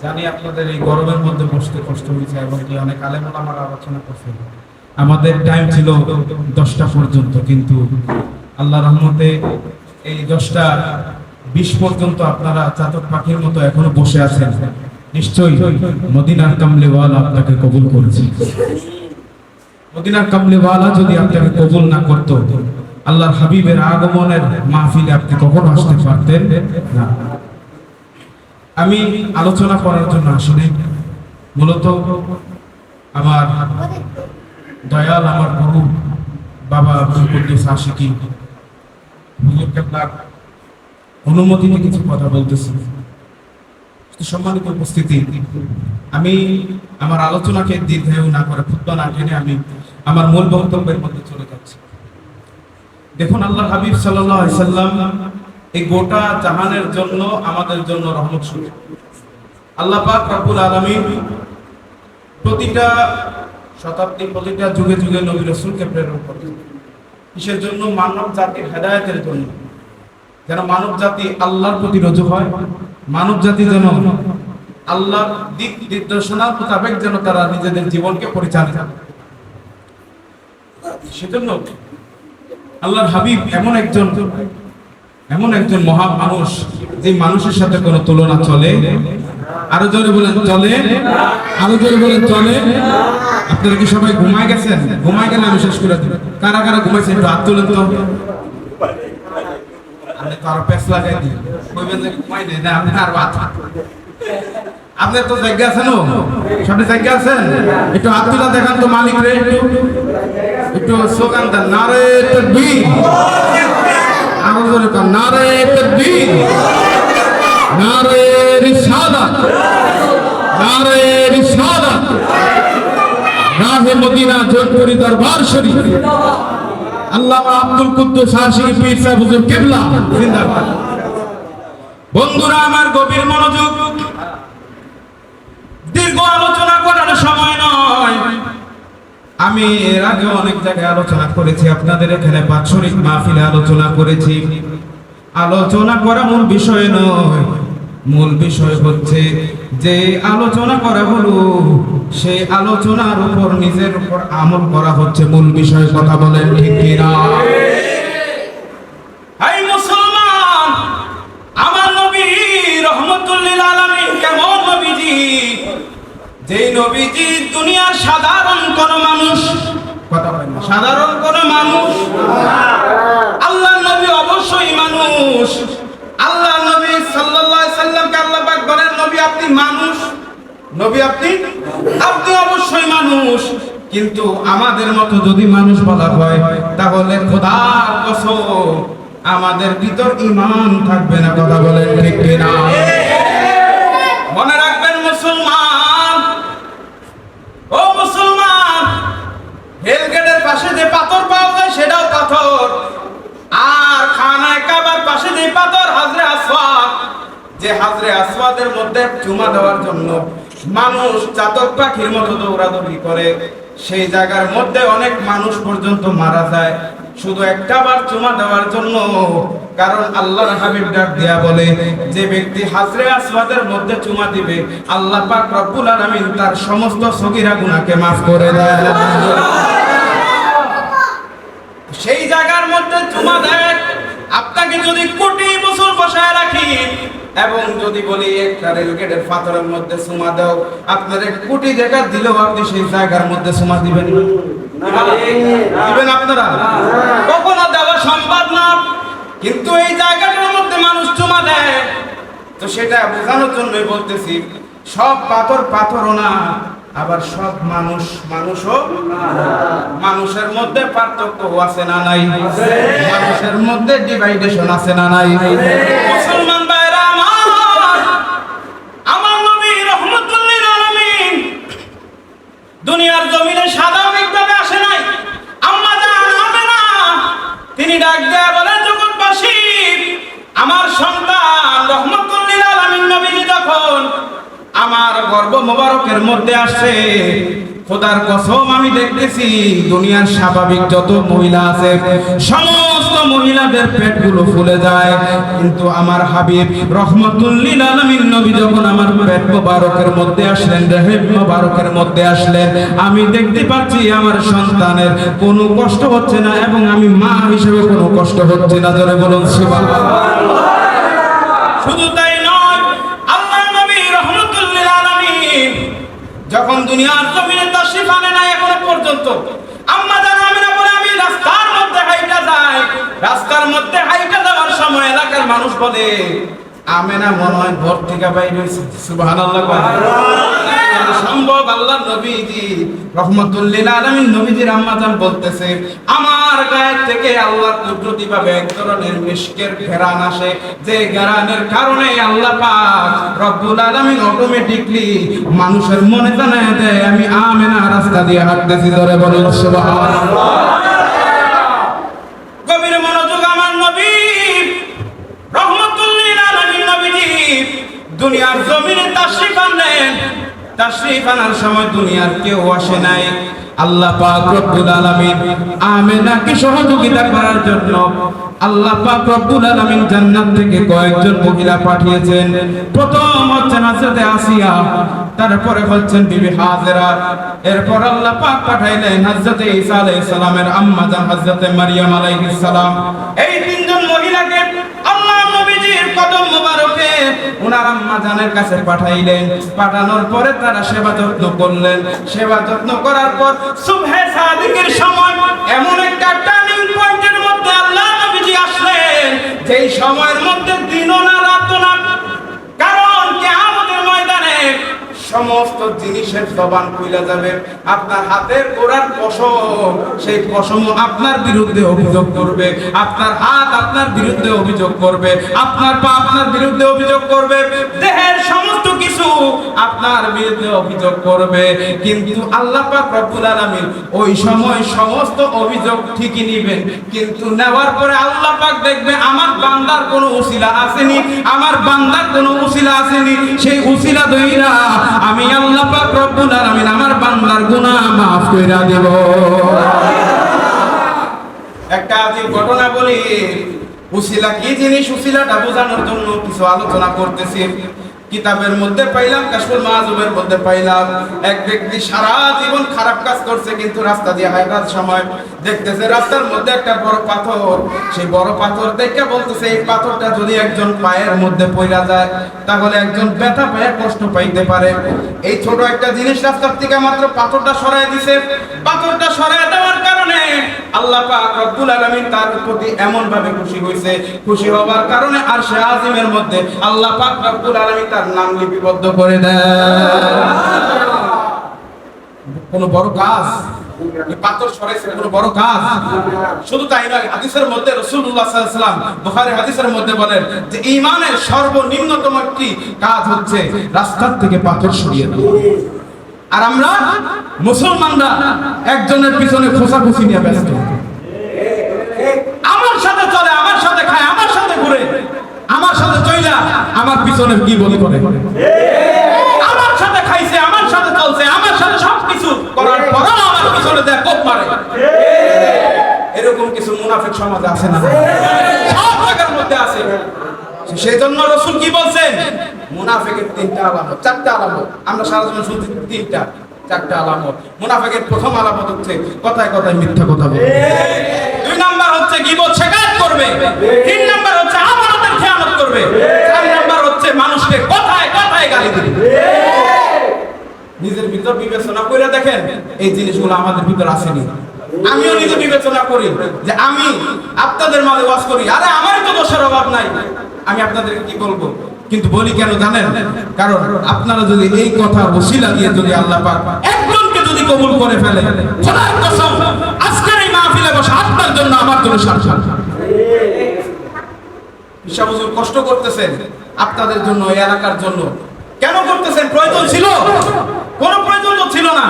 জানি আপনাদের এই গরমের মধ্যে বসতে কষ্ট হয়েছে এবং কি অনেক আলেম ওলামারা আলোচনা করছে। আমাদের টাইম ছিল 10টা পর্যন্ত, কিন্তু আল্লাহ রহমতে এই 10টা 20 পর্যন্ত আপনারা চাতক পাখির মতো এখনো বসে আছেন। নিশ্চয়ই মদিনার কামলিওয়ালা আপনাকে কবুল করেছে। মদিনার কামলিওয়ালা যদি আপনাকে কবুল না করত, আল্লাহর হাবিবের আগমনের মাহফিলে আপনি কখনো আসতে পারতেন না। আমি আলোচনা করার জন্য আসলে মূলত আমার দয়াল আমার গুরু বাবা আব্দুল কুদ্দুস আশিকি অনুমতিতে কিছু কথা বলতেছি। সম্মানিত উপস্থিতি, আমি আমার আলোচনাকে দীর্ঘায়ু না করে খুতবা না টেনে আমি আমার মূল বক্তব্যের মধ্যে চলে যাচ্ছি। দেখুন, আল্লাহর হাবিব সাল্লাল্লাহু আলাইহি সাল্লাম এই গোটা জাহানের জন্য আমাদের জন্য রহমত স্বরূপ। আল্লাহ পাক রব্বুল আলামিন প্রতিটা শতাব্দী প্রতিটা যুগে যুগে নবী রাসূলকে প্রেরণ করেন। কিসের জন্য? মানব জাতির হেদায়েতের জন্য, যেন মানব জাতি আল্লাহর প্রতি রুজু হয়, মানব জাতি যেন আল্লাহর দিক নির্দেশনার মোতাবেক যেন তারা নিজেদের জীবনকে পরিচালিত করে। সেজন্য আল্লাহর হাবিব এমন একজন মহা মানুষ, যে মানুষের সাথে কোনো তুলনা চলে। আরো জোরে বলেন চলে, আরো জোরে বলেন চলে। আপনারা কি সবাই ঘুমায় গেছেন? ঘুমায় গেলে আমি শেষ করে দিব। কারা কারা ঘুমাইছেন একটু হাত তুলেন তো। আপনি তো আরো পেছ লাগাই দিন, কইবেন যে ঘুমাই নেই না, আপনি আর হাত। আপনার তো জায়গা আছেন, সব জায়গা আছেন, একটু হাত তুলা দেখান তো মালিক রে, একটু স্লোগান দেন, নারে তাকবীর। আরো জোরে কর, নারে তাকবীর, নারে রিসালাত, নারে রিসালাত, রাহে মদিনা জোরপুরি দরবার শরীফ। আল্লামা আব্দুল কুদ্দুস আশিকি পীর সাহেব হুজুর কিবলা জিন্দাবাদ। বন্ধুরা আমার, গভীর মনোযোগ। দীর্ঘ আলোচনা করার সময় নয়। আমি এর আগে অনেক জায়গায় আলোচনা করেছি, আপনাদের এখানে বাৎসরিক মাহফিলে আলোচনা করেছি। আলোচনা করা মূল বিষয় নয়, মূল বিষয় হচ্ছে যে আলোচনা করা হলো সেই আলোচনার উপর নিজের উপর আমল করা হচ্ছে মূল বিষয়। কথা বলেন ঠিক কিনা? হাই মুসলমান, আমার নবী রহমতুল লিল আলামিন কেমন নবীজি? যেই নবীজি দুনিয়ার সাধারণ কোন মানুষ, কথা বলেন না, সাধারণ কোন মানুষ, আল্লাহর নবী অবশ্যই মানুষ। আল্লাহর নবী সাল্লাল্লাহু আলাইহি সাল্লামকে আল্লাহ পাক বলেন, নবী আপনি মানুষ, নবী আপনি অবশ্যই মানুষ। কিন্তু আমাদের মতো যদি মানুষ বলা হয়, তাহলে খোদার কসম আমাদের ভিতর ঈমান থাকবে না। কথা বলেন ঠিক কিনা? মনে রাখবেন মুসলমান, ও মুসলমান, রেলগেটের পাশে যে পাথর পাওয়া যায় সেটাও পাথর, আর খানায়ে কাবার পাশে যে পাথর হাজরে আসওয়াদ, যে হাজরে আসওয়াদের মধ্যে চুমা দেওয়ার জন্য মানুষ চাতক পাখির মতো দৌড়াদৌড়ি করে, সেই জায়গার মধ্যে অনেক মানুষ পর্যন্ত মারা যায় শুধু একটাবার চুমা দেওয়ার জন্য। কারণ আল্লাহর হাবিব ডাক দিয়া বলে, যে ব্যক্তি হাজরে আসওয়াদের মধ্যে চুমা দিবে, আল্লাহ পাক রব্বুল আলামিন তার সমস্ত সগীরা গুনাহকে maaf করে দেয়। সেই জায়গার মধ্যে চুমা দেয়। আপনাকে যদি কোটি বছর বসায় রাখি এবং যদি বলি একটা রেলগেটের পাথরের মধ্যে চুমা দাও, আপনার 1 কোটি টাকা দিলেও আপনি সেই জায়গার মধ্যে চুমা দিবেন না? দিবেন আপনারা? কখনো দেওয়া সম্ভব না। কিন্তু এই জায়গাটার মধ্যে মানুষ চুমা দেয়, তো সেটা বোঝানোর জন্যই বলতেছি, সব পাথর পাথরও না, আবার সব মানুষ মানুষও না। মানুষের মধ্যে পার্থক্য আছে না নাই? মানুষের মধ্যে ডিভাইডেশন আছে না নাই? মুসলমান ভাইরা আমার, আমার নবী রহমতুল লিল আলামিন দুনিয়ার জমিনে স্বাভাবিকভাবে আসে নাই। আম্মা জান আমেনা তিনি ডাক দেয়া বলেন, জগৎবাসী, আমার সন্তান রহমতুল লিল আলামিন নবীজি যখন আমার গর্ভ মোবারকের মধ্যে আসছে, খোদার কসম আমি দেখতেছি দুনিয়ার স্বাভাবিক যত মহিলা আছে সমস্ত মহিলাদের পেটগুলো ফুলে যায়, কিন্তু আমার হাবিব রহমতুল লিল আলামিন নবী যখন আমার পেট মোবারকের মধ্যে আসলেন, রহিম মোবারকের মধ্যে আসলেন, আমি দেখতে পাচ্ছি আমার সন্তানের কোনো কষ্ট হচ্ছে না এবং আমি মা হিসেবে কোনো কষ্ট হচ্ছে না। জোরে বলুন সুবহানাল্লাহ। শুধু তাই নয়, আল্লাহর নবী রহমতুল লিল আলামিন যখন দুনিয়ার জমিনে তাশরীফ আনে না এখনো পর্যন্ত, আম্মা জান আমিনা বলে আমি রাস্তার মধ্যে হাইটা যাই, রাস্তার মধ্যে হাইটা যাওয়ার সময় এলাকার মানুষ বলে আমেনা মনে হয় ঘর থেকে বাইরে হয়েছে। সুবহানাল্লাহ। সম্ভব আল্লাহর নবীজি রহমতুল লিল আলামিন নবীজির আম্মা জান বলতেছে আমার গায়ের থেকে আল্লাহর কুদরতি ভাবে এক ধরনের মিশকের ঘেরান আসে, যে ঘেরানের কারণে আল্লাহ পাক রব্বুল আলামিন অটোমেটিকলি মানুষের মনে জানায় দেয় আমি আমেনা রাস্তা দিয়ে হাঁটতেছি। ধরে বলুন সুবহানাল্লাহ। গভীর মনোযোগ, আমার নবী রহমতুল লিল আলামিন নবীজি দুনিয়ার জমিনে তাশরীফ আনলেন। তাশরীফ আনার সময় দুনিয়ার কেউ আসে নাই, আল্লাহ পাক রব্বুল আলামিন আমেনাকে সহযোগিতা করার জন্য আল্লাহ পাক রব্বুল আলামিন জান্নাত থেকে কয়েকজন মহিলা পাঠিয়েছেন। প্রথম হচ্ছেন হযরত আসিয়া, তারপরে হচ্ছেন বিবি হাজেরা, এরপর আল্লাহ পাক পাঠাইলেন হযরত ঈসা আলাইহিস সালামের আম্মা জান হযরত মারইয়াম আলাইহিস সালাম। এই তিনজন মহিলাকে আল্লাহ নবীজির কদম মোবারকে ওনার আম্মা জানের কাছে পাঠাইলেন। পাঠানোর পরে তারা সেবা যত্ন করলেন। সেবা যত্ন করার পর সুবহে সাদিকের সময় এমন একটা টার্নিং পয়েন্টের মধ্যে আল্লাহ নবীজি আসলেন, যেই সময়ের মধ্যে দিনও না রাতও না, কারণ কিয়ামতের ময়দানে সমস্ত জিনিসের জবান খুলে যাবে। আপনার হাতের গোড়ার পশম, সেই পশম আপনার বিরুদ্ধে অভিযোগ করবে, আপনার হাত আপনার বিরুদ্ধে অভিযোগ করবে, আপনার পা আপনার বিরুদ্ধে অভিযোগ করবে, দেহের সমস্ত কিছু আপনার বিরুদ্ধে অভিযোগ করবে। কিন্তু আল্লাহ পাক রব্বুল আলামিন ওই সময় সমস্ত অভিযোগ ঠিকই নেবেন, কিন্তু নেওয়ার পরে আল্লাহ পাক দেখবে আমার বান্দার কোনো উসিলা আসেনি, আমার বান্দার কোনো উসিলা আসেনি, সেই উসিলা দইরা আমি আল্লাহ পাক রব্বুল আলামিন আমার বান্দার গুনাহ maaf কইরা দেব। একটা আজীব ঘটনা বলি, উসিলা কি জিনিস উসিলাটা বোঝানোর জন্য কিছু আলোচনা করতেছি। কিতাবের মধ্যে পাইলাম, কাশফুল মাহজুবের মধ্যে পাইলাম, এক ব্যক্তি সারা জীবন খারাপ কাজ করছে, কিন্তু রাস্তা দিয়ে হাঁটার সময় দেখতেছে রাস্তার মধ্যে একটা বড় পাথর। সেই বড় পাথর দেখে বলতেছে এই পাথরটা যদি একজন পায়ের মধ্যে পড়া যায় তাহলে একজন ব্যথা পায়ে কষ্ট পাইতে পারে। এই ছোট একটা জিনিস রাস্তার থেকে মাত্র পাথরটা সরায় দিছে। পাথরটা সরায় দেওয়ার কারণে আল্লাহ পাক রব্বুল আলামিন তার প্রতি এমন ভাবে খুশি হইছে, খুশি হওয়ার কারণে আরশে আজিমের মধ্যে আল্লাহ পাক রব্বুল আলামিন তার নাম লিপিবদ্ধ করে দেয়। কোন বড় কাজ, পাথর সরাইছে কোন বড় কাজ। শুধু তাই নয়, হাদিসের মধ্যে রাসূলুল্লাহ সাল্লাল্লাহু আলাইহি ওয়াসাল্লাম বুখারী হাদিসের মধ্যে বলেন যে ঈমানের সর্বনিম্নতম একটি কাজ হচ্ছে রাস্তার থেকে পাথর সরিয়ে দেওয়া। আর আমরা মুসলমানরা একজনের পিছনে খোঁচাখুচি নিয়ে ব্যস্ত, আমার সাথে চলে, আমার সাথে খায়, আমার সাথে ঘুরে, আমার সাথে চইলা আমার পিছনে কি বলি করে, আমার সাথে খাইছে, আমার সাথে চলছে, আমার সাথে সবকিছু করার পরও আমার পিছনে দেয় কোপ মারে। এরকম কিছু মুনাফিক সমাজে আছে না? সব জায়গার মধ্যে আছে। সেই জন্য রাসূল কি বলছেন? মুনাফিকের তিনটা আলামত, চারটা আলামত। আমরা সারা জীবন শুনছি তিনটা চারটা আলামত। মুনাফিকের প্রথম আলামত হচ্ছে কথায় কথায় মিথ্যা কথা বলবে, দুই নাম্বার হচ্ছে গীবত শিকায়ত করবে, তিন নাম্বার হচ্ছে আমানতের খেয়ানত করবে, চার নাম্বার হচ্ছে মানুষকে কথায় কথায় গালি দিবে। নিজের ভিতর বিবেচনা করে দেখেন এই জিনিসগুলো আমাদের ভিতর আসেনি। আমিও নিজে বিবেচনা করি যে আমি আপনাদের মাঝে ওয়াজ করি, আরে আমারই তো দোষের অভাব নাই, আমি আপনাদেরকে কি বলবো? কিন্তু বলি কেন জানেন? কারণ আপনারা যদি এই কথা ওসিলা দিয়ে যদি আল্লাহ পাক একজনকে যদি কবুল করে ফেলে, খোদার কসম আজকের এই মাহফিলে বসে আপনার জন্য আমার জন্য সার্থক। ঈশা হুজুর কষ্ট করতেছেন আপনাদের জন্য, এই এলাকার জন্য। কেন করতেছেন? প্রয়োজন ছিল? কোনো প্রয়োজন তো ছিল না।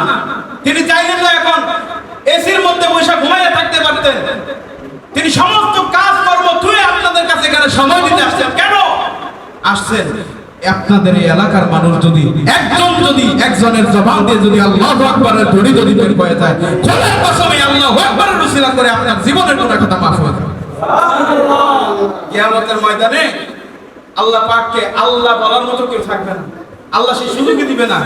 তিনি চাইলেন না এখন এসির মধ্যে বসে ঘুমাইয়া থাকতে পারতেন। তিনি সমস্ত কাজ কর্ম ধুয়ে আপনাদের কাছে এখানে সময় দিতে আসছেন। কেন আসছেন? আপনাদের এই এলাকার মানুষ যদি একজন যদি একজনের জবান দিয়ে যদি আল্লাহু আকবারের ধ্বনি যদি বের হয়ে যায়, খোদার কসমে আল্লাহু আকবারের উসিলা করে আপনার জীবনের কোনো কথা মাফ হয়ে যাবে। কিয়ামতের ময়দানে আল্লাহ পাককে আল্লাহ বলার মতো কেউ থাকবে না, আল্লাহ সেই সুযোগই দিবে না।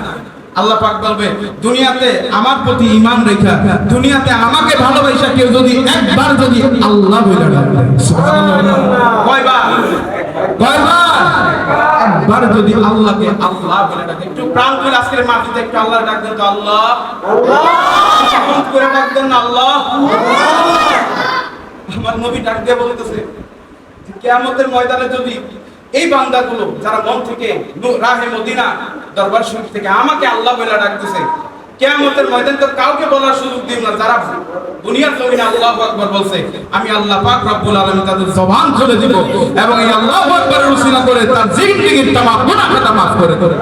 আল্লাহ পাক বলবে, দুনিয়াতে আমার প্রতি ঈমান রেখা, দুনিয়াতে আমাকে ভালোবাসা কেউ যদি একবার যদি আল্লাহ বলে ডাকে, সুবহানাল্লাহ, কয়বার? একবার যদি আল্লাহকে আল্লাহ বলে ডাকে, একটু প্রাণ খুলে আজকের মাটিতে একটু আল্লাহ ডাক দেন তো, আল্লাহ আল্লাহ করে ডাক দেন না, আল্লাহ। আমার নবী ডাক দিয়ে বলতেছে যে কিয়ামতের ময়দানে যদি এই বান্দাগুলো যারা মন থেকে রাহে মদিনা দরবার শরীফ থেকে আমাকে আল্লাহ বলে ডাকতেছে, কিয়ামতের ময়দানে তো কাউকে বলার সুযোগ দিব না। যারা দুনিয়ার জমিনে আল্লাহু আকবার বলছে, আমি আল্লাহ পাক রব্বুল আলামিন তাদের জবান খুলে দিব এবং এই আল্লাহু আকবারের উসিলা করে তার জিন্দেগীর तमाम গুনাহ খাতা maaf করে দেব।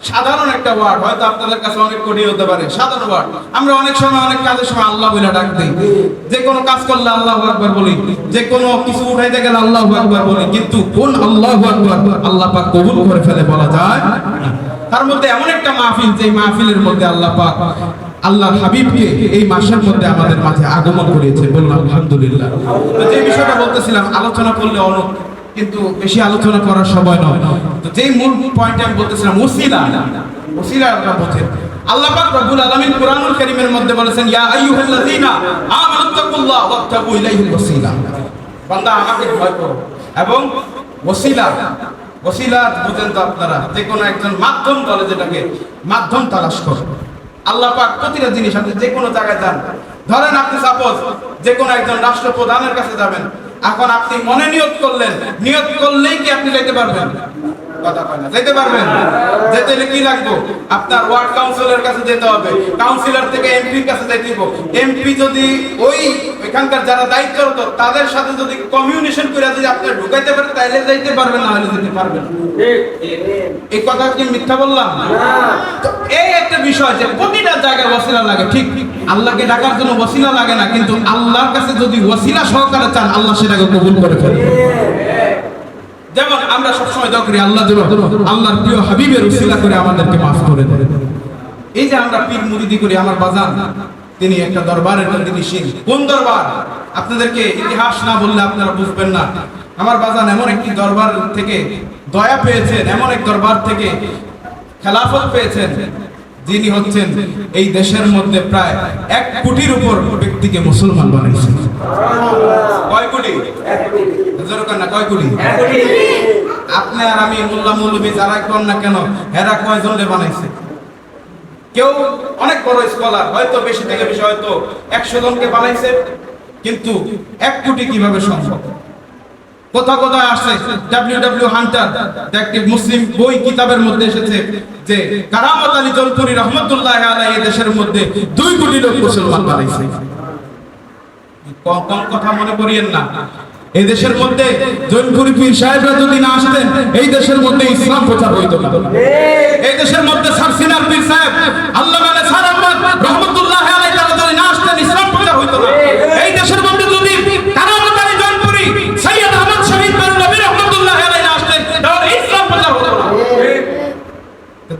সাধারণ একটা ওয়ার্ড, হয়তো আপনাদের কাছে অনেক কঠিন হতে পারে, সাধারণ ওয়ার্ড। আমরা অনেক সময় অনেক কাজের সময় আল্লাহ বলে ডাক দিই, যে কোনো কাজ করলে আল্লাহু আকবার বলি, যে কোনো কিছু উঠাইতে গেলে আল্লাহু আকবার বলি, কিন্তু কোন আল্লাহু আকবার আল্লাহ পাক কবুল করে ফেলে বলা যায় না। তার মধ্যে এমন একটা মাহফিল, যে মাহফিলের মধ্যে আল্লাহ পাক আল্লাহর হাবিবকে এই মাসের মধ্যে আমাদের মাঝে আগমন করিয়েছে, বললাম আলহামদুলিল্লাহ। তো যে বিষয়টা বলতেছিলাম, আলোচনা করলে অনেক, কিন্তু বেশি আলোচনা করার সময় নয়। তো যেই মূল পয়েন্টে আমি বলতেছিলাম, ওসিলা বলছেন আল্লাহ পাক রব্বুল আলামিন কুরআনুল কারীমের মধ্যে বলেছেন, ইয়া আইয়ুহাল্লাযীনা আমানুত্তাকুল্লাহ ওয়াবতাগু ইলাইহিল ওয়াসিলা, বান্দা আমাকে ভয় করো এবং ওসিলা বুঝেন তো আপনারা, যে কোনো একজন মাধ্যম বলে, যেটাকে মাধ্যম তালাশ করো। আল্লাহ পাক প্রতিটা জিনিস, আপনি যে কোনো জায়গায় যান, ধরেন আপনি সাপোজ যে কোনো একজন রাষ্ট্রপ্রধানের কাছে যাবেন, এখন আপনি মনে নিয়ত করলেই কি আপনি যেতে পারবেন? কথা কয় না, যেতে পারবেন? যেতে হলে কি লাগবে? আপনার ওয়ার্ড কাউন্সিলরের কাছে যেতে হবে, কাউন্সিলর থেকে এমপির কাছে যেতে হবে। এমপি যদি ওইখানকার যারা দায়িত্বরত তাদের সাথে যদি কমিউনিকেশন করে যদি আপনি ঢুকাইতে পারেন, তাহলে যেতে পারবেন, না হলে যেতে পারবেন। এই কথা কি মিথ্যা বললাম? তো এই একটা বিষয় যে প্রতিটা জায়গায় ওসিলা লাগে, ঠিক আল্লাহকে ডাকার জন্য ওসিলা লাগে না, কিন্তু আল্লাহর কাছে যদি ওসিলা সহকারে চান, আল্লাহ সেটাকে কবুল করে ফেলবে। যেমন আমরা সবসময় দোয়া করি, আল্লাহ যেন আল্লাহর প্রিয় হাবিবের উসিলা করে আমাদেরকে মাফ করে দেন। এই যে আমরা পীর মুরিদি করি, আমার বাজান তিনি একটা দরবারের প্রতিনিধি। কোন দরবার? আপনাদেরকে ইতিহাস না বললে আপনারা বুঝবেন না। আমার বাজান এমন একটি দরবার থেকে দয়া পেয়েছেন, এমন এক দরবার থেকে খেলাফত পেয়েছেন, যিনি হচ্ছেন এই দেশের মধ্যে প্রায় 1 কোটির উপর ব্যক্তিকে মুসলমান বানাইছেন। কয় কোটি? 1 কোটি। জোরে না, কয় কোটি? 1 কোটি। আপনি আর আমি, মোল্লা মৌলবি যারা কোন না কেন, এরা কয়জনকে বানাইছে? কেউ অনেক বড় স্কলার, হয়তো বেশি থেকে বেশি হয়তো 100 জনকে বানাইছে, কিন্তু 1 কোটি কিভাবে সম্ভব? কোথায় আসছে? ডব্লিউ হান্টার একটি মুসলিম বই কিতাবের মধ্যে এসেছে যে কারামত আলী জলপুরি রহমতুল্লাহি আলাইহি দেশের মধ্যে 2 কোটি লোক মুসলমান বানাইছে। কম কথা মনে করিয়েন না। এই দেশের মধ্যে জলপুরি পীর সাহেবরা যদি না আসতেন, এই দেশের মধ্যে ইসলাম প্রচার হইতো না। এই দেশের মধ্যে সারসিনার পীর সাহেব আল্লাহ মানে স্যার আহমদ রহমতুল্লাহি আলাইহি তারা যদি না আসতেন, ইসলাম প্রচার হইতো না। এই দেশের মধ্যে যদি কারামত আলী জলপুরি সৈয়দ আহমদ শহীদ নবী রহমতুল্লাহি আলাইহি না আসতেন, তাহলে ইসলাম প্রচার হতো না।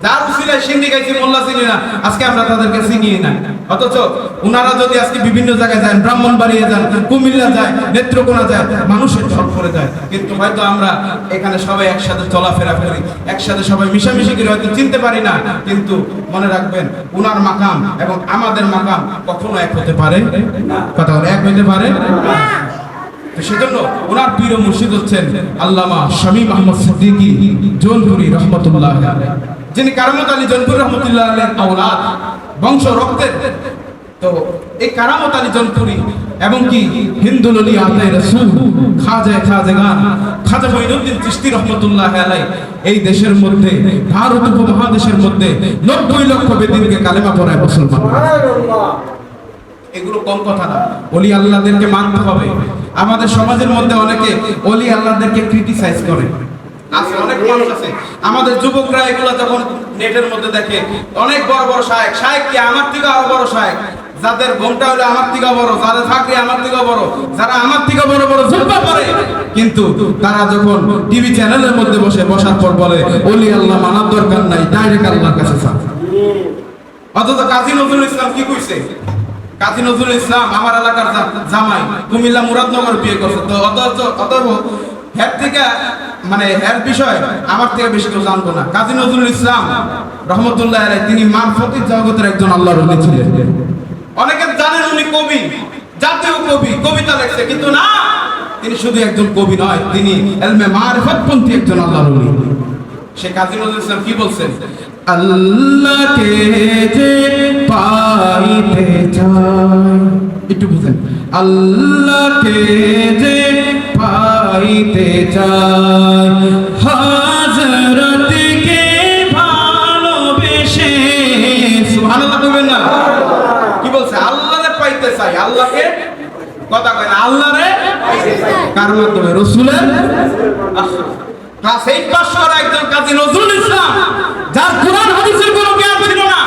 যার উসিলায় সিন্নি গাইছি, মোল্লা চিনি না, আজকে আমরা তাদেরকে চিনি না। অথচ উনারা যদি আজকে বিভিন্ন জায়গায় যায়, ব্রাহ্মণবাড়িয়া যান, কুমিল্লা যায়, নেত্রকোনা যায়, মানুষের ঢল করে যায়। কিন্তু হয়তো আমরা এখানে সবাই একসাথে চলাফেরা করি, একসাথে সবাই মিশামিশি করে হয়তো চিনতে পারি না, কিন্তু মনে রাখবেন উনার মাকাম এবং আমাদের মাকাম কখনো এক হতে পারে না। কথা বলে, এক হতে পারে না। সেজন্য ওনার প্রিয় মুর্শিদ হচ্ছেন আল্লামা শামীম আহমদ সিদ্দিকী জৌনপুরি রহমতুল্লাহি আলাইহি, যিনি কারামত আলী জৌনপুরি রহমতুল্লাহি আলাইহির আওলাদ, বংশ রক্তের। তো এই কারামত আলী জৌনপুরি এবং কি হিন্দুল ওলি আতায়ে রাসূল খাজাগান খাজা মঈনুদ্দিন চিশতি রহমতুল্লাহি আলাইহি এই দেশের মধ্যে, ভারত উপমহাদেশের মধ্যে 90 লক্ষ বেদিনকে কালেমা পড়ায় মুসলমান। সুবহানাল্লাহ। এগুলো কম কথা না। ওলি আল্লাহদেরকে মানতে হবে। আমাদের সমাজের মধ্যে অনেকে ওলি আল্লাহদেরকে ক্রিটিসাইজ করে। আছে অনেক মানুষ আছে, আমাদের যুবকরা এগুলো যখন নেটের মধ্যে দেখে, অনেক বড় বড় শায়েখ কি আমার থেকে আরো বড় শায়েখ, যাদের ঘোমটা হলো আমার থেকে বড়, যাদের চাকরি আমার থেকে বড়, যারা আমার থেকে বড় বড় জুব্বা পরে, কিন্তু তারা যখন টিভি চ্যানেলের মধ্যে বসার পর বলে ওলি আল্লাহ মানার দরকার নাই, ডাইরেক্ট আল্লাহর কাছে চান। অথচ কাজী নজরুল ইসলাম কি কইছে? কাজী নজরুল ইসলাম আমার এলাকার জামাই কুমিল্লা মুরাদনগর বিয়ে করছে, তো অতএব এর থেকে মানে এর বিষয় আমার থেকে বেশি কেউ জানতো না। কাজী নজরুল ইসলাম রহমতুল্লাহ আলাইহি তিনি মারফতির জগতের একজন আল্লাহর ওলি ছিলেন। অনেকে জানেন উনি কবি, জাতীয় কবি, কবিতা লিখছে, কিন্তু না, তিনি শুধু একজন কবি নয়, তিনি ইলমে মারিফতপন্থী একজন আল্লাহর ওলি। সে কাজী নজরুল ইসলাম কি বলছেন? আল্লাহকে যে পাইতে চায়, একটু বুঝেন, আল্লাহকে যে পাইতে চায় হযরতকে ভালোবেসে, সুবহানাল্লাহ বলবেন না? কি বলছে? আল্লাহরে পাইতে চাই, আল্লাহকে কথা কয় না, আল্লাহরে পাইতে চাই কার মাধ্যমে? রাসূলের। ক্লাস 8 পাস করা একজন কাজী নজরুল ইসলাম, যার কোরআন হাদিসের কোনো জ্ঞান ছিল না,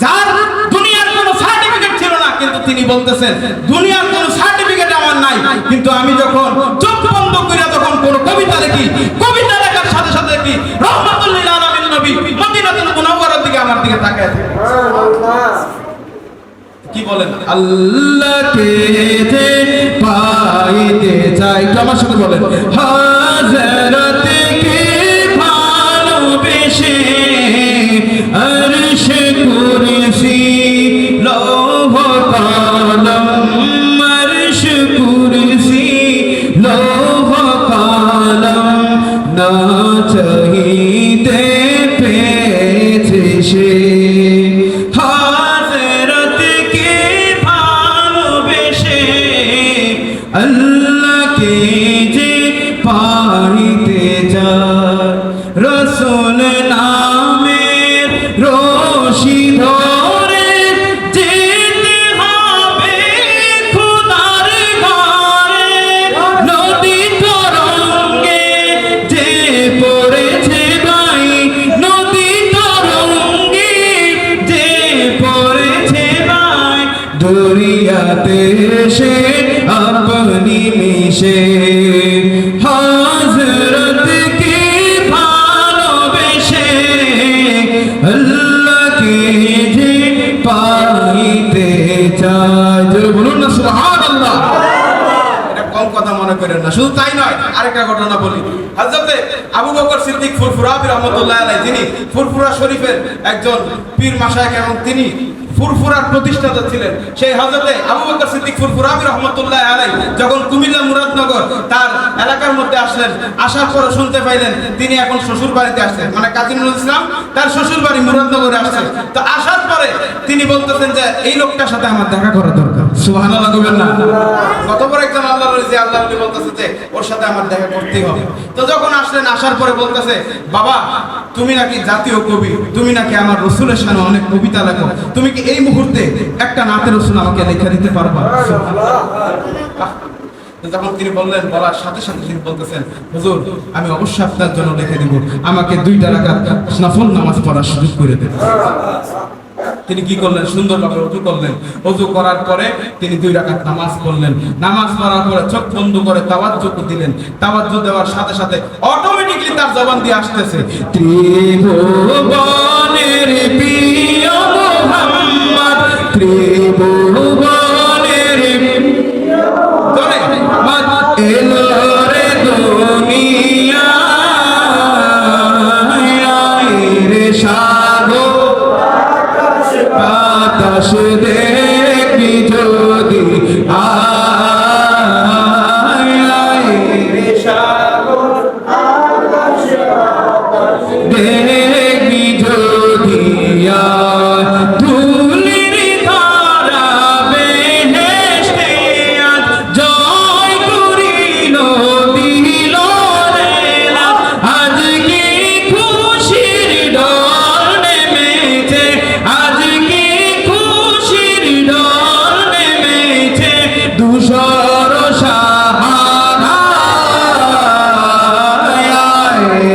যার দুনিয়ার কোনো সার্টিফিকেট ছিল না, কিন্তু তিনি বলতেছেন দুনিয়ার কোনো সার্টিফিকেট আমার নাই, কিন্তু আমি যখন চোখ বন্ধ করে তখন কোনো কবিতা লিখি, কবিতা লেখার সাথে সাথে কি রহমাতুল লিল আলামিন নবী মদিনাতুল মুনাওয়ারার দিকে আমার দিকে তাকায় থাকে। সুবহানাল্লাহ। কি বলেন? আল্লাহকে যে পাইতে চাই, আমার সাথে বলেন, হযরতকে ভালোবেসে আরশ কুরসি লৌহ কলম, আরশ কুরসি লৌহ কলম না চাহিতে পেয়েছে সে, আল্লাহকে যে পাইতে চায় রাসূল নামের রশি ধরে যেতে হবে খোদার ঘরে, নদী তরঙ্গে যে পড়েছে ভাই, নদী তরঙ্গে যে পড়েছে ভাই, দরিয়াতে সে আপনি মিশে হযরতকে ভালোবেসে আল্লাহকে যে পাইতে চায়। বলুন না সুবহানাল্লাহ। এটা কম কথা মনে করেন না। শুধু তাই নয়, আরেকটা ঘটনা বলি। হযরতে আবু বকর সিদ্দিক ফুরফুরা রাহমাতুল্লাহ আলাইহি, যিনি ফুরফুরা শরীফের একজন পীর মাশায়েখ এবং তিনি ফুরফুরার প্রতিষ্ঠাতা ছিলেন, সেই হযরতে আবু বকর সিদ্দিক ফুরফুরা রাহমাতুল্লাহ আলাইহি যখন কুমিল্লা মুরাদনগর তার এলাকার মধ্যে আসলেন, আসার পরে শুনতে পাইলেন তিনি এখন শ্বশুর বাড়িতে আসছেন, মানে কাজী নজরুল ইসলাম তার শ্বশুর বাড়ি মুরাদনগরে আসছেন। তো আসার পরে তিনি বলতেছেন যে এই লোকটার সাথে আমার দেখা করা দরকার। সুবহানাল্লাহ বলবেন না? কত বড় একজন আল্লাহর ওলি, যে আল্লাহর ওলি বলতেছে যে ওর সাথে আমার দেখা করতেই হবে। তো যখন আসলেন, আসার পরে বলতেছে, বাবা তুমি নাকি জাতীয় কবি, তুমি নাকি আমার রাসূলের শানে অনেক কবিতা লেখো, তুমি কি এই মুহূর্তে একটা নাতে রাসূল আমাকে লেখা দিতে পারবা? যখন তিনি বললেন, বলার সাথে সাথে তিনি বলতেছেন, হুজুর আমি অবশ্যই আপনার জন্য লিখে দিব, আমাকে 2 রাকাত নফল নামাজ পড়ার সুযোগ করে দেন। তিনি কি করলেন? সুন্দরভাবে ওযু করলেন, ওযু করার পরে তিনি 2 রাকাত নামাজ পড়লেন। নামাজ পড়ার পরে চোখ বন্ধ করে তাওয়াজ্জু দিলেন। তাওয়াজ্জু দেওয়ার সাথে সাথে অটোমেটিক্যালি তার জবান দিয়ে আসতেছে, ত্রিভুবনের প্রিয় মুহাম্মদ, ত্রিভুবনের জনে মত এলো রে দুনিয়ায় রে সাগর বাতাস দেখি যদি আয় রে সাগর দেখি যদি ধুলির ধারা বেহেশতে আজ জয় করিল দিল রে, আজকে খুশির ঢল নেমেছে, আজকে খুশির ঢল নেমেছে, ধূসর সাহারা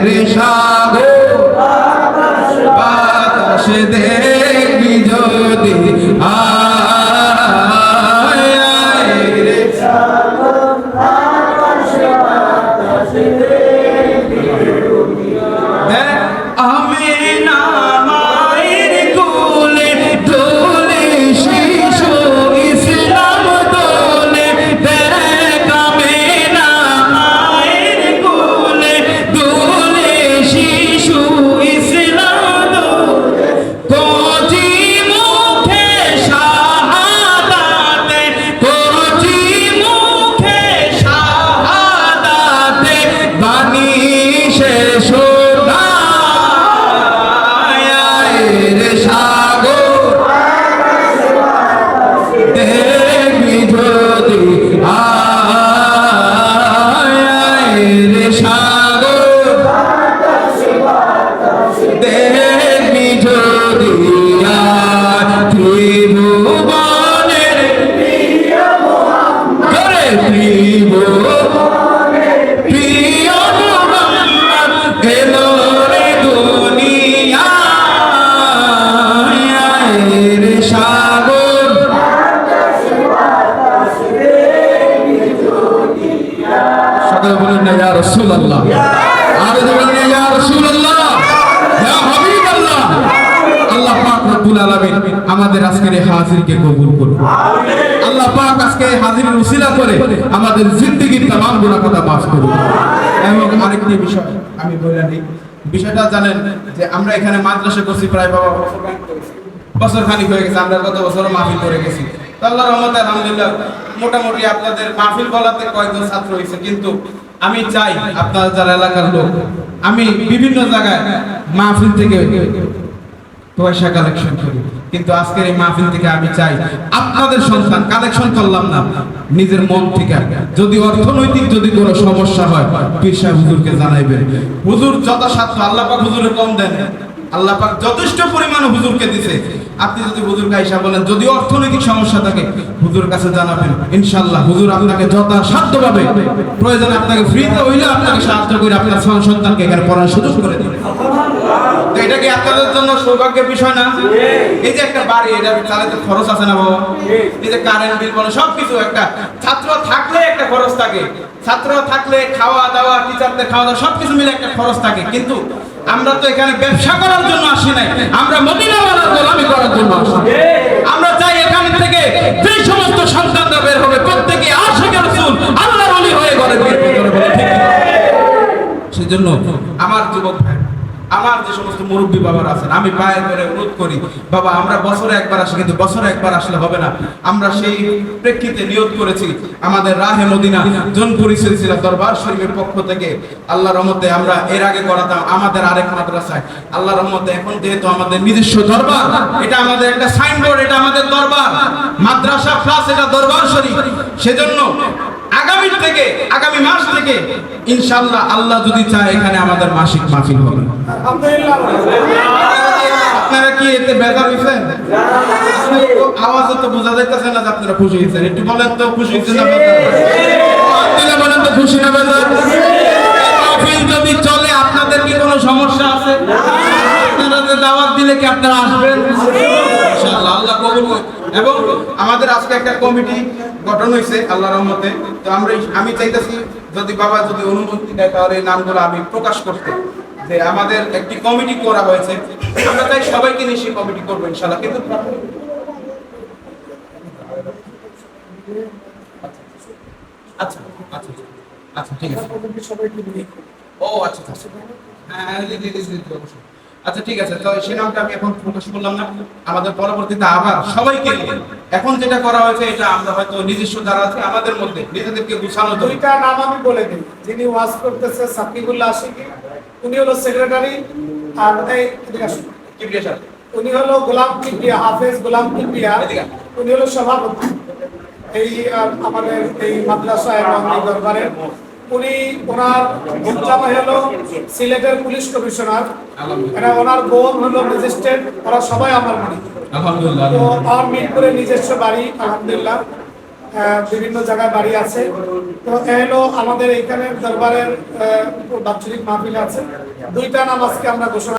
রে সাগর বাতাস দেখবি যদি আয় রে সাগর বাতাস দেখবি যদি আয়, আমিনা মায়ের কোলে দোলে শিশু আমাদের আজকের এই হাজিরকে কবুল করুন। আল্লাহ পাক আজকে হাজিরের উসিলা করে আমাদের জিন্দেগীর তামাম গুনাহ কথা মাফ করুন। এবং আরেকটি বিষয় আমি বলে নিই, বিষয়টা জানেন যে আমরা এখানে মাদ্রাসা করছি প্রায় বাবা বছর খানিক হয়ে গেছে, আমরা গত বছরও মাহফিল করে গেছি। তো আল্লাহর রহমতে আলহামদুলিল্লাহ মোটামুটি আপনাদের মাহফিল বলাতে কয়েকজন ছাত্র হয়েছে, কিন্তু আমি চাই আপনারা যারা এলাকার লোক, আমি বিভিন্ন জায়গায় মাহফিল থেকে পয়সা কালেকশন করি, কিন্তু আজকের এই মাহফিল থেকে আমি চাই আপনাদের সন্তান কালেকশন করলাম না, নিজের মন থেকে। যদি অর্থনৈতিক যদি কোনো সমস্যা হয় পীর সাহেব হুজুরকে জানাইবেন। হুজুর যথাসাধ্য, আল্লাহ পাক হুজুরে কম দেন, আল্লাহ পাক যথেষ্ট পরিমাণ হুজুরকে দিছে। আপনি যদি হুজুরকে আইসা বলেন যদি অর্থনৈতিক সমস্যা থাকে হুজুর কাছে জানাবেন, ইনশাআল্লাহ হুজুর আপনাকে যথাসাধ্যভাবে প্রয়োজনে আপনাকে ফ্রিতে হইলে আপনাকে সাহায্য করে আপনার সন্তানকে এখানে পড়ার সুযোগ করে দিবেন। তো এটা কি আপনাদের জন্য সৌভাগ্যের বিষয় না? এই যে একটা বাড়ি, এটা চালাতে খরচ আছে না বাবা? এই যে কারেন্ট বিল বলে সবকিছু, একটা ছাত্র থাকলে একটা খরচ থাকে, ছাত্র থাকলে খাওয়া দাওয়া, টিচারদের খাওয়া দাওয়া সবকিছু মিলে একটা খরচ থাকে। কিন্তু আমরা তো এখানে ব্যবসা করার জন্য আসি নাই, আমরা মদিনাওয়ালার গোলামি করার জন্য আসি। আমরা চাই এখান থেকে যে সমস্ত সন্তানরা বের হবে প্রত্যেকে আশিকে রাসূল আল্লাহর ওলি হয়ে ঘরে বের হবে। সেজন্য আমার যুবক ভাই, আমার যে সমস্ত মুরব্বী বাবারা আছেন, আমি পায়ে ধরে অনুরোধ করি, বাবা আমরা বছরে একবার আসি, কিন্তু বছরে একবার আসলে হবে না। আমরা সেই প্রেক্ষিতে নিয়ত করেছি আমাদের রাহে মদিনা জোনপুরি সিলসিলা দরবার শরীফের পক্ষ থেকে আল্লাহর রহমতে আমরা এর আগে করাতাম আমাদের আরেক মাদ্রাসায়। আল্লাহর রহমতে এখন যেহেতু আমাদের নিজস্ব দরবার, এটা আমাদের একটা সাইনবোর্ড, এটা আমাদের দরবার মাদ্রাসা প্লাস এটা দরবার শরীফ, সেজন্য আগামী মাস থেকে ইনশাআল্লাহ আল্লাহ যদি চায় এখানে আমাদের মাসিক মাহফিল হবে। আপনারা কি এতে বেজার হয়েছেন? আওয়াজে তো বোঝা যাইতেছে না যে আপনারা খুশি হয়েছেন। একটু বলেন তো খুশি হয়েছেন না বেজার? বলেন তো খুশি না বেজার? মাহফিল যদি চলে আপনাদের কি কোনো সমস্যা আছে? আপনারা দাওয়াত দিলে কি আপনারা আসবেন? ইনশাআল্লাহ আল্লাহ কবুল করুন। এবং আমাদের আজকে একটা কমিটি গঠন হয়েছে আল্লাহর রহমতে। তো আমি চাইতেছি যদি বাবা যদি অনুমতি দেয় তাহলে এই নামগুলো আমি প্রকাশ করতে, যে আমাদের একটি কমিটি করা হয়েছে। আমরা চাই সবাইকে নিয়ে সেই কমিটি করবো ইনশাআল্লাহ। কিন্তু আচ্ছা আচ্ছা আচ্ছা ঠিক আছে। ও আচ্ছা আচ্ছা হ্যাঁ অবশ্যই। আচ্ছা ঠিক আছে, তো সেই নামটা আমি এখন প্রকাশ করলাম না। আমাদের পরবর্তীতে আবার সবাইকে নিয়ে এখন যেটা করা হয়েছে, এটা আমরা হয়তো নিজস্ব দ্বারা আছে আমাদের মধ্যে নিজেদেরকে গুছানো। দুইটা নাম আমি বলে দিই, যিনি ওয়াজ করতেছে সাকিবুল্লাহ আশিকি, উনি হলো সেক্রেটারি, আর কিবরিয়া স্যার উনি হলো গোলাম কিবরিয়া, হাফেজ গোলাম কিবরিয়া, উনি হলো সভাপতি এই আমাদের এই মাদ্রাসা এবং এই দরবারের। উনি ওনার জামাই হলো সিলেটের পুলিশ কমিশনার, এটা ওনার বোন হলো ম্যাজিস্ট্রেট, ওরা সবাই আমার বাড়ি। আলহামদুলিল্লাহ। তো আমার মিরপুরে নিজস্ব বাড়ি আলহামদুলিল্লাহ, বিভিন্ন জায়গায় বাড়ি আছে। তো এলো আমাদের এইখানে দরবারের বাৎসরিক মাহফিল আছে। দুইটা নাম আজকে আমরা ঘোষণা